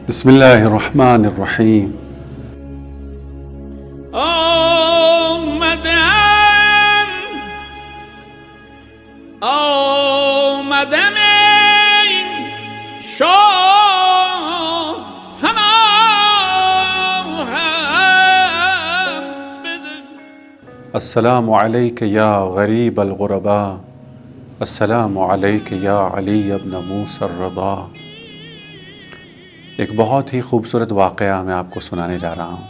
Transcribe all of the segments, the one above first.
बिस्मिल्लाहिर्रहमानिर्रहीम। अस्सलामु अलैका या गरीब अल-गुरबा, अस्सलामु अलैका या अली इब्न मूसा अर्रज़ा। एक बहुत ही खूबसूरत वाक़या मैं आपको सुनाने जा रहा हूँ।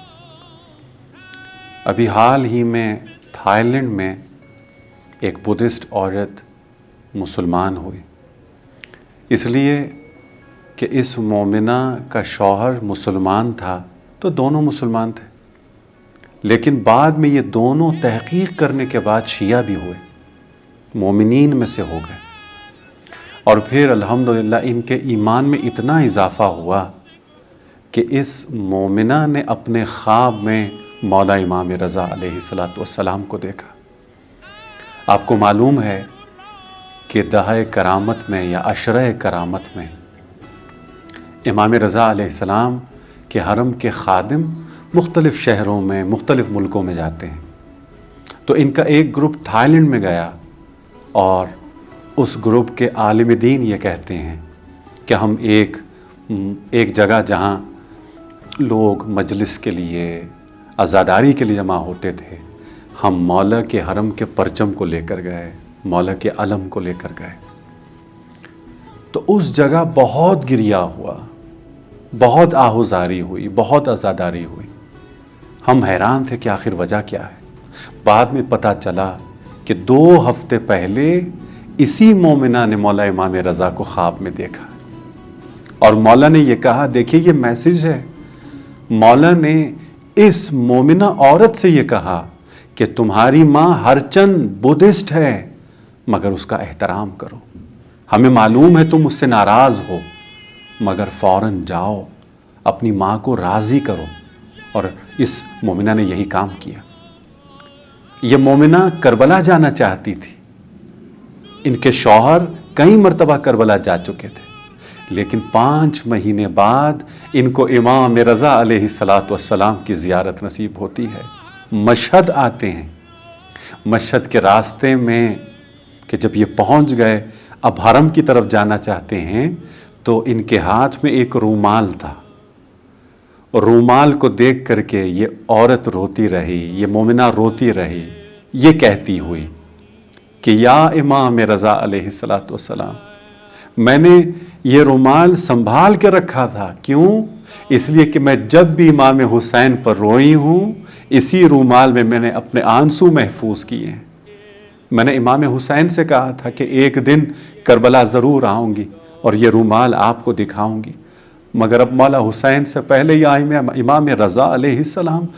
अभी हाल ही में थाईलैंड में एक बुद्धिस्ट औरत मुसलमान हुई, इसलिए कि इस मोमिना का शौहर मुसलमान था, तो दोनों मुसलमान थे। लेकिन बाद में ये दोनों तहक़ीक़ करने के बाद शिया भी हुए, मोमिनीन में से हो गए। और फिर अल्हम्दुलिल्लाह इनके ईमान में इतना इजाफ़ा हुआ कि इस मोमिना ने अपने ख्वाब में मौला इमाम रज़ा अलैहिस्सलातु वस्सलाम को देखा। आपको मालूम है कि दहाए करामत में या अशरे करामत में इमाम रज़ा अलैहिस्सलाम के हरम के खादिम मुख्तलिफ़ शहरों में, मुख्तलिफ़ मुल्कों में जाते हैं। तो इनका एक ग्रुप थाईलैंड में गया और उस ग्रुप के आलिम दीन ये कहते हैं कि हम एक जगह जहाँ लोग मजलिस के लिए, आज़ादारी के लिए जमा होते थे, हम मौला के हरम के परचम को लेकर गए, मौला के अलम को लेकर गए। तो उस जगह बहुत गिरिया हुआ, बहुत आहुजारी हुई, बहुत आज़ादारी हुई। हम हैरान थे कि आखिर वजह क्या है। बाद में पता चला कि 2 हफ्ते पहले इसी मोमिना ने मौला इमाम रज़ा को ख्वाब में देखा और मौला ने ये कहा, देखिए ये मैसेज है। मौला ने इस मोमिना औरत से ये कहा कि तुम्हारी माँ हरचंद बुद्धिस्ट है, मगर उसका एहतराम करो। हमें मालूम है तुम उससे नाराज़ हो, मगर फ़ौरन जाओ, अपनी माँ को राज़ी करो। और इस मोमिना ने यही काम किया। यह मोमिना करबला जाना चाहती थी। इनके शौहर कई मर्तबा करबला जा चुके थे, लेकिन 5 महीने बाद इनको इमाम रज़ा अलैहिस्सलातु वस्सलाम की ज़ियारत नसीब होती है। मशहद आते हैं। मशहद के रास्ते में कि जब ये पहुंच गए, अब हरम की तरफ जाना चाहते हैं, तो इनके हाथ में एक रूमाल था। रूमाल को देख करके ये औरत रोती रही, ये मोमिना रोती रही, ये कहती हुई कि या इमाम रज़ा अलैहिस्सलातु वस्सलाम, मैंने ये रूमाल संभाल के रखा था। क्यों? इसलिए कि मैं जब भी इमाम हुसैन पर रोई हूँ, इसी रूमाल में मैंने अपने आंसू महफूज किए हैं। मैंने इमाम हुसैन से कहा था कि एक दिन करबला ज़रूर आऊँगी और ये रूमाल आपको दिखाऊँगी, मगर अब मौला हुसैन से पहले या इमाम रज़ा अलैहिस्सलाम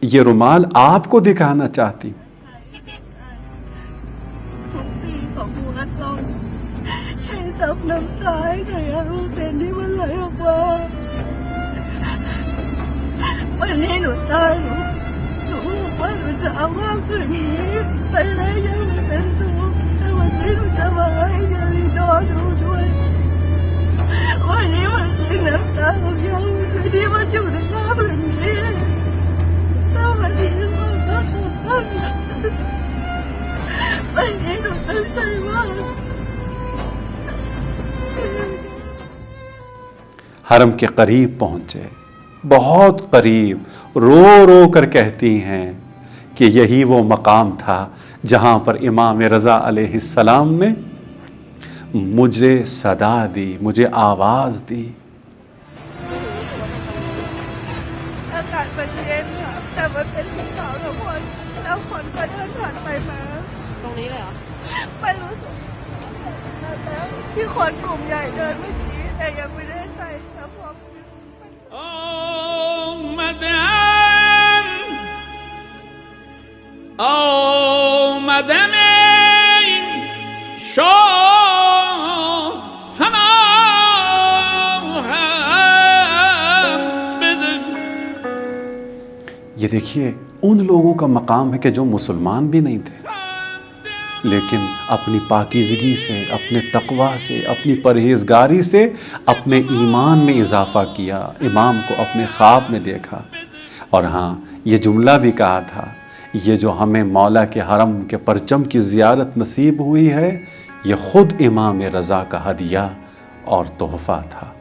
ये रुमाल आपको दिखाना चाहती हूँ। हरम के करीब पहुंचे, बहुत करीब, रो रो कर कहती हैं कि यही वो मकाम था जहां पर इमाम रज़ा अलैहिस्सलाम ने मुझे सदा दी, मुझे आवाज़ दी। ये देखिए उन लोगों का मकाम है कि जो मुसलमान भी नहीं थे, लेकिन अपनी पाकीज़गी से, अपने तक़वा से, अपनी परहेज़गारी से अपने ईमान में इजाफ़ा किया। इमाम को अपने ख्वाब में देखा। और हाँ, ये जुमला भी कहा था, ये जो हमें मौला के हरम के परचम की ज़ियारत नसीब हुई है, ये ख़ुद इमाम रज़ा का हदिया और तोहफ़ा था।